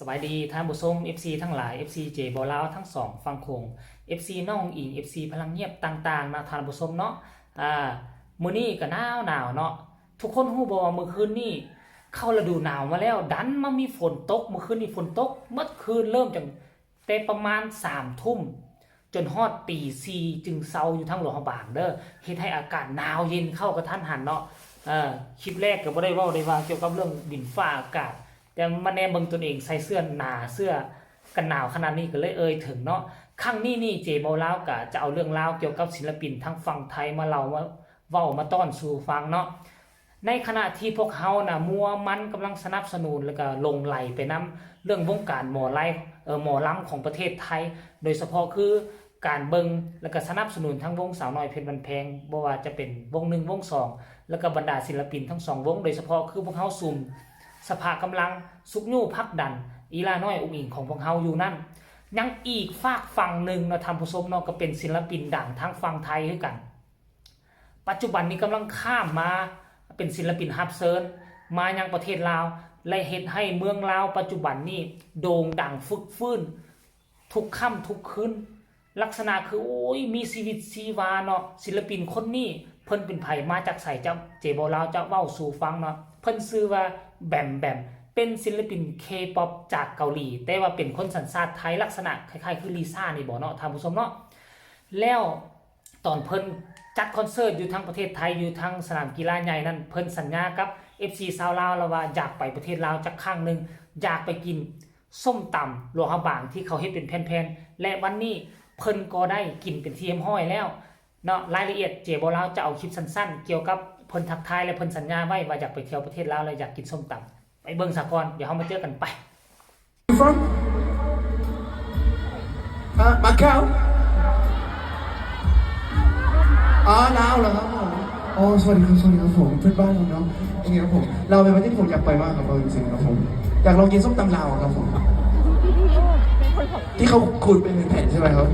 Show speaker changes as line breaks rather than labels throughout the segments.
สวัสดีท่านผู้ชม FC ทั้งหลาย FC เจบอลาวทั้งสองฝั่งโขง FC น้องอิง FC พลังเงียบต่างๆนะท่านผู้ชมเนาะมื้อนี้ก็หนาวเนาะทุกคนฮู้บ่ว่ามื้อคืนนี้เข้าฤดูหนาวมาแล้วดันมามีฝนตกมื้อคืนนี้ฝนตกเมื่อคืนเริ่มจากแต่ประมาณ3 ทุ่มจนฮอดตี 4จึงเซาอยู่ทั้งหลวงพระบางเด้อเฮ็ดให้อากาศหนาวเย็นเข้ากระทันหันเนาะคลิปแรกก็บ่ได้เว้าได้ว่าเกี่ยวกับเรื่องดินฟ้าอากาศแต่มาแนมเบิ่งตนเองใส่เสื้อหนาเสื้อกันหนาวขนาดนี้ก็เลยถึงเนาะครั้งนี้นี่เจเบาลาวก็จะเอาเรื่องราวเกี่ยวกับศิลปินทั้งฝั่งไทยมาเล่ามาเว้ามาต้อนสู่ฟังเนาะในขณะที่พวกเฮาน่ะมัวมันกำลังสนับสนุนแล้วก็ลงไหลไปนํเรื่องวงการหมอลำของประเทศไทยโดยเฉพาะคือการเบิ่งแล้วก็สนับสนุนทั้งวงสาวน้อยเพชรบันแพงบ่ว่าจะเป็นวง1วง2แล้วก็บรรดาศิลปินทั้ง2วงโดยเฉพาะคือพวกเฮาซุ่มสภากำลังสุกยู่พักดันอีลาน้อยอุ้งอิงของพวกเฮาอยู่นั่นยังอีกฝากฝั่งหนึ่งนะท่านผู้ชมเนาะก็เป็นศิลปินดังทางฝั่งไทยคือกันปัจจุบันนี้กำลังข้ามมาเป็นศิลปินฮับเซิร์นมายังประเทศลาวและเฮ็ดให้เมืองลาวปัจจุบันนี้โด่งดังฟึกฟื้นทุกค่ำทุกคืนลักษณะคือโอ้ยมีชีวิตชีวาเนาะศิลปินคนนี้เพิ่นเป็นไผมาจากไสเจ้าเจบ่ลาวจะเว้าสู่ฟังเนาะเพิ่นชื่อว่าแบมเป็นศิลปิน K-pop จากเกาหลีแต่ว่าเป็นคนสัญชาติไทยลักษณะคล้ายๆคือลิซ่านี่บ่เนาะท่านผู้ชมเนาะแล้วตอนเพิ่นจัดคอนเสิร์ตอยู่ทั้งประเทศไทยอยู่ทั้งสนามกีฬาใหญ่นั่นเพิ่นสัญญากับ FC ชาวลาวแล้วว่าอยากไปประเทศลาวจักครั้งนึงอยากไปกินส้มตำหลวงพระบางที่เขาเฮ็ดเป็นแผ่นๆและวันนี้เพิ่นก็ได้กินเป็นที่เรียบร้อยแล้วเนาะรายละเอียดเจบ่ลาวจะเอาคลิปสั้นๆเกี่ยวกับเพิ่นทักทายและเพิ่นสัญญาไว้ว่าอยากไปเที่ยวประเทศลาวแล้วอยากกินส้มตำไปเบิ่งซะก่อนเดี๋ยวเฮามาเจอกันไป
From Macau ลาวเหรอครับผมสวัสดีครับผมเพื่อนบ้านผมเนาะอย่างนี้ครับผมเราเป็นประเทศที่ผมอยากไปมากครับจริงๆครับผมอยากลองกินส้มตำลาวครับผมที่เขาขูดเป็นแผ่นใช่ไหมครับ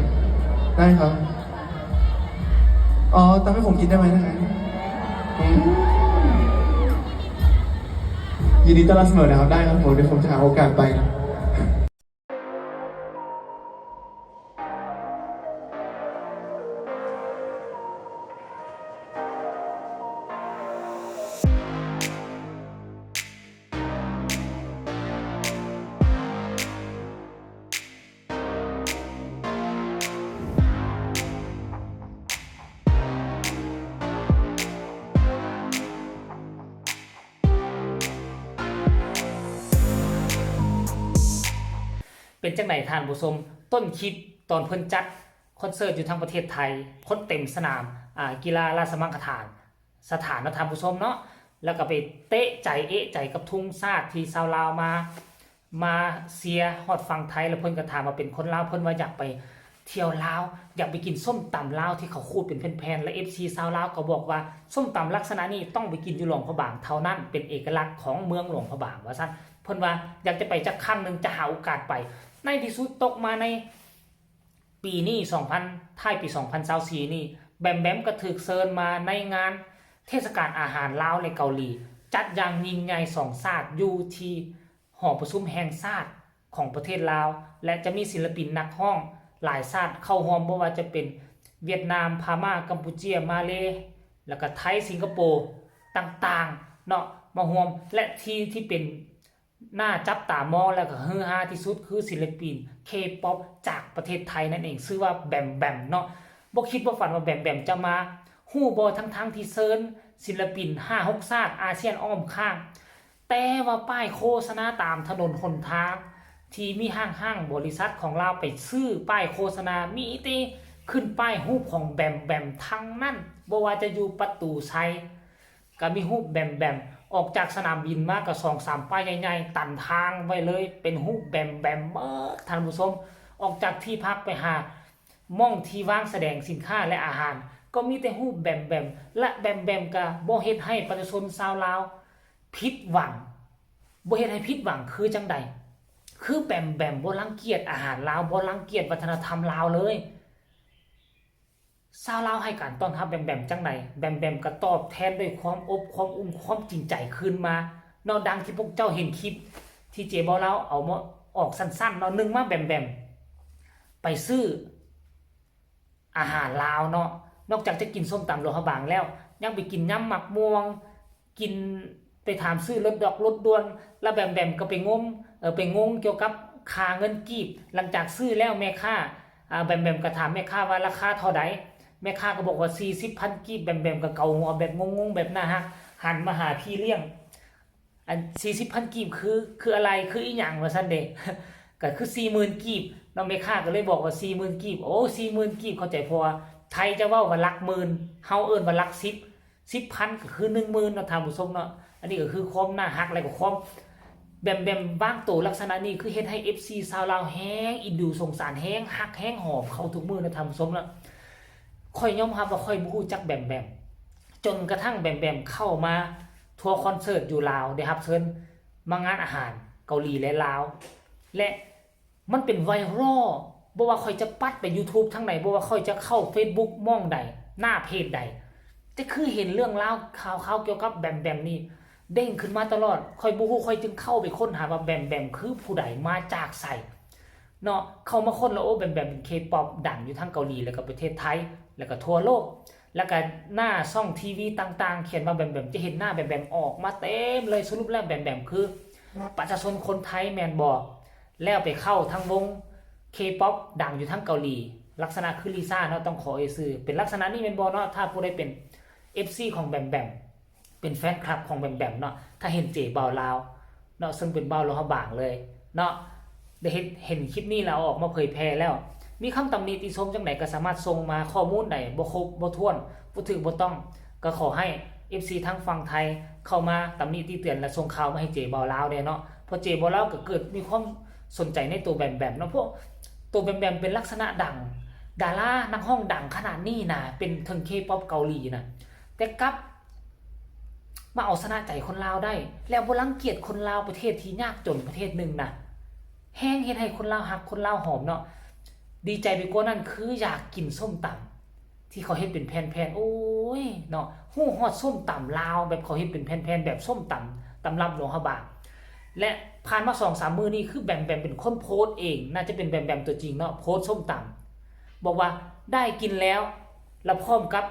ได้ครับตำให้ผมกินได้ไหมนะยินดีต้อนรับเสมอนะครับได้ครับผมเดี๋ยวผมจะหาโอกาสไปนะ
เป็นจังไหนท่านผู้ชมต้นคลิปตอนเพิ่นจัดคอนเสิร์ตอยู่ทั้งประเทศไทยคนเต็มสนามกีฬาราชมังคลาสถานนะท่านผู้ชมเนาะแล้วก็ไปเตะใจกับทุ่งซาดที่ชาวลาวมาเสียฮอดฝั่งไทยแล้วเพิ่นก็ถามว่าเป็นคนลาวเพิ่นว่าอยากไปเที่ยวลาวอยากไปกินส้มตำลาวที่เขาคูดเป็นแผ่นๆและ FC ชาวลาวก็บอกว่าส้มตำลักษณะนี้ต้องไปกินอยู่หลวงพระบางเท่านั้นเป็นเอกลักษณ์ของเมืองหลวงพระบางว่าซั่นเพิ่นว่าอยากจะไปจักครั้งนึงจะหาโอกาสไปในที่สุดตกมาในปีนี้ท้ายปี2024นี่แบมก็ถูกเชิญมาในงานเทศกาลอาหารลาวในเกาหลีจัดอย่างยิ่งใหญ่2ชาติอยู่ที่หอประชุมแห่งชาติของประเทศลาวและจะมีศิลปินนักร้องหลายชาติเข้าร่วมบ่ว่าจะเป็นเวียดนามพม่ากัมพูชามาเลแล้วก็ไทยสิงคโปร์ต่างๆเนาะมาร่วมและที่เป็นหน้าจับตามองแล้วก็ฮือฮาที่สุดคือศิลปิน K-pop จากประเทศไทยนั่นเองชื่อว่าแบมเนาะบ่คิดบ่ฝันว่าแบมจะมาฮู้บ่ทั้งที่เซิร์นศิลปิน 5-6 ชาติอาเซียนอ้อมข้างแต่ว่าป้ายโฆษณาตามถนนหนทางที่มีห้างบริษัทของเราไปซื้อป้ายโฆษณามีติขึ้นป้ายรูปของแบมทั้งนั้นบ่ว่าจะอยู่ประตูชัยก็มีรูปแบมออกจากสนามบินมาก็ 2-3 ป้ายใหญ่ๆตันทางไว้เลยเป็นรูปแบมเบิดท่านผู้ชมออกจากที่พักไปหาม่องที่วางแสดงสินค้าและอาหารก็มีแต่รูปแบมและแบมก็บ่เฮ็ดให้ประชาชนชาวลาวผิดหวังบ่เฮ็ดให้ผิดหวังคือจังใดคือแบมบ่รังเกียจอาหารลาวบ่รังเกียจวัฒนธรรมลาวเลยชาวลาวให้การต้อนรับแบมจังไดแบมก็ตอบแทนด้วยความอบความอุ่นความจริงใจคืนมานอกดังที่พวกเจ้าเห็นคลิปที่เจบ่ลาวเอามา ออกสั้นๆเนาะนึงมาแบมไปซื้ออาหารลาวเนาะนอกจากจะกินส้มตำหลวงพระบางแล้วยังไปกินยำหมักม่วงกินไปถามซื้อรถดอกรถด่วนแล้วแบมก็ไปงงเกี่ยวกับค่าเงินกีบหลังจากซื้อแล้วแม่ค้าแบมก็ถามแม่ค้าว่าราคาเท่าใดแม่ค้าก็บอกว่า40,000กีบแบมก็เกาหัวแบบงงแบบน่าฮักหันมาหาพี่เลี้ยงอัน40,000กีบคืออะไรคืออีหยังว่าซั่นเด้ ก็คือ 40,000 กีบน้องแม่ค้าก็เลยบอกว่า 40,000 กีบโอ้ 40,000 กีบเข้าใจเพราะว่าไทยจะเว้าว่าหลักหมื่นเฮาเอิ้นว่าหลัก10,000ก็คือ 10,000เนาะท่านผู้ชมเนาะอันนี้ก็คือความน่าฮักและก็ความแบมบ้างโตลักษณะนี้คือเฮ็ดให้ FC ชาวลาวแฮงอินดูสงสารแฮงฮักแฮงหอมเข้าทุกมื้อนะท่านผู้ชมเนาะค่อยยอมรับว่าค่อยบ่ฮู้จักแบมจนกระทั่งแบมเข้ามาทัวร์คอนเสิร์ตอยู่ลาวได้รับเชิญมางานอาหารเกาหลีและลาวและมันเป็นไวรัลบ่ว่าค่อยจะปัดไป YouTube ทั้งไหนบ่ว่าค่อยจะเข้า Facebook มองใดหน้าเพจใดแต่คือเห็นเรื่องราวข่าวเกี่ยวกับแบมนี่เด้งขึ้นมาตลอดค่อยบ่ฮู้ค่อยจึงเข้าไปค้นหาว่าแบมคือผู้ใดมาจากไสเนาะเข้ามาค้นแล้วโอ้แบมเป็น K-pop ดังอยู่ทั้งเกาหลีแล้วก็ประเทศไทยแล้วก็ทั่วโลกแล้วก็หน้าช่องทีวีต่างๆเขียนว่าแบมจะเห็นหน้าแบมออกมาเต็มเลยสรุปแล้วแบมคือประชาชนคนไทยแม่นบ่แล้วไปเข้าทั้งวง K-pop ดังอยู่ทั้งเกาหลีลักษณะคือลิซ่าเนาะต้องขอซื้อเป็นลักษณะนี้แม่นบ่เนาะถ้าผู้ใดเป็น FC ของแบมเป็นแฟนคลับของแบมเนาะถ้าเห็นเจบ่าวลาวเนาะซึ่งเป็นบ่าวลาวบางเลยเนาะได้เห็นคลิปนี้แล้วออกมาเผยแพร่แล้วมีคำตำหนิติชมจังไหนก็สามารถส่งมาข้อมูลใดบ่ครบบ่ถ้วนบ่ถึงบ่ต้องก็ขอให้ FC ทั้งฝั่งไทยเข้ามาตำหนิติเตือนและส่งข่าวมาให้เจบ่าวลาวได้เนาะเพราะเจบ่าวลาวก็เกิดมีความสนใจในตัวแบมเนาะพวกตัวแบมเป็นลักษณะดังดารานักห้องดังขนาดนี้นะเป็นถึง K-pop เกาหลีนะแต่กลับมาเอาชนะใจคนลาวได้แล้วบ่รังเกียจคนลาวประเทศที่ยากจนประเทศนึงนะแห้งเฮ็ดให้คนลาวฮักคนลาวหอมเนาะดีใจไปกว่านั้นคืออยากกินส้มตำที่เขาเฮ็ดเป็นแผ่นๆโอ้ยเนาะฮู้ฮอดส้มตำลาวแบบเขาเฮ็ดเป็นแผ่นๆแบบส้มตำตำรับหลวงพระบางและผ่านมา 2-3 มื้อนี้คือแบมเป็นคนโพสต์เองน่าจะเป็นแบมตัวจริงเนาะโพสต์ส้มตำบอกว่าได้กินแล้วแล้วพร้อมกับ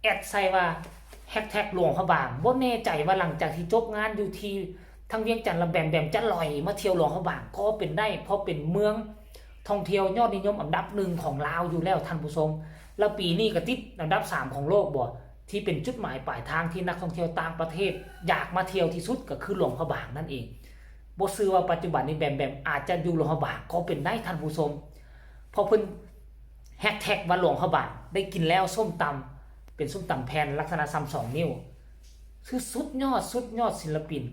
แอดใส่ว่าแฮชแท็กหลวงพระบางบ่แน่ใจว่าหลังจากที่จบงานอยู่ที่ทั้งเวียงจันทร์และแบมจะลอยมาเที่ยวหลวงพระบางก็เป็นได้เพราะเป็นเมืองท่องเที่ยวยอดนิยมอันดับ1ของลาวอยู่แล้วท่านผู้ชมแล้วปีนี้ก็ติดอันดับ3ของโลกบ่ที่เป็นจุดหมายปลายทางที่นักท่องเที่ยวต่างประเทศอยากมาเที่ยวที่สุดก็คือหลวงพระบางนั่นเองบ่ซื่อว่าปัจจุบันนี้แบมอาจจะอยู่หลวงพระบางก็เป็นได้ท่านผู้ชมพอเพิ่นแฮชแท็กว่าหลวงพระบางได้กินแล้วส้มตำเป็นส้มตำแผ่นลักษณะซ้ำ2 นิ้วคือสุดยอดศิลปิน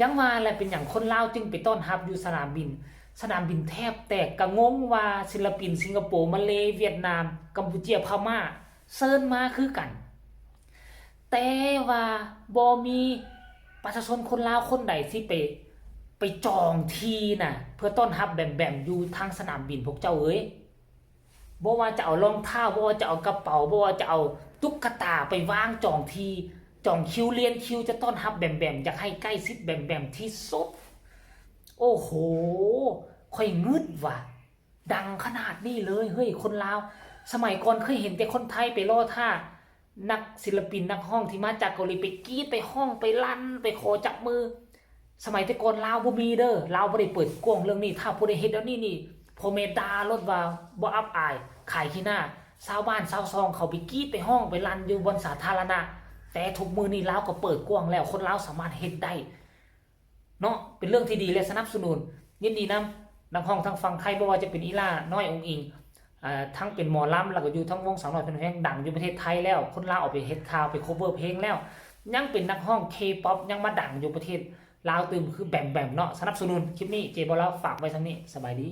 ยังว่าแหละเป็นอย่างคนลาวจึงไปต้อนรับอยู่สนามบินแทบแตกกะงงว่าศิลปินสิงคโปร์มาเลเวียดนามกัมพูชาพม่าเซิร์นมาคือกันแต่ว่าบ่มีประชาชนคนลาวคนใดที่ไปจองที่น่ะเพื่อต้อนรับแบมอยู่ทางสนามบินพวกเจ้าเอ้ยบ่ว่าจะเอารองเท้าบ่ว่าจะเอากระเป๋าบ่ว่าจะเอาตุ๊กตาไปวางจองที่จองคิวเรียนคิวจะต้อนรับแบมอยากให้ใกล้ชิดแบมที่สุดโอ้โหค่อยงึดว่ะดังขนาดนี้เลยเฮ้ยคนลาวสมัยก่อนเคยเห็นแต่คนไทยไปรอท่านักศิลปินนักห้องที่มาจากเกาหลีไปกรีดไปห้องไปลั่นไปขอจับมือสมัยแต่ก่อนลาวบ่มีเด้อลาวบ่ได้เปิดกว้างเรื่องนี้ถ้าผู้ใดเฮ็ดแล้วนี่พอเมตาลดว่าบ่อับอายขายขี้หน้าชาวบ้านชาวซองเขาไปกรีดไปห้องไปลั่นอยู่บนสาธารณะแต่ทุกมือนี้ลาวก็เปิดกว้างแล้วคนลาวสามารถเฮ็ดได้เนาะเป็นเรื่องที่ดีและสนับสนุนยินดีนำนักห้องทั้งฝั่งไทยบ่ว่าจะเป็นอีล่าน้อยองอิงทั้งเป็นหมอลำแล้วก็อยู่ทั้งวงสาวน้อยเพลงดังอยู่ประเทศไทยแล้วคนลาวออกไปเฮ็ดข่าวไป cover เพลงแล้วยังเป็นนักห้อง K-pop ยังมาดังอยู่ประเทศลาวตื่มคือแบมเนาะสนับสนุนคลิปนี้เจบ่าวลาวฝากไว้ซั่นนี้สบายดี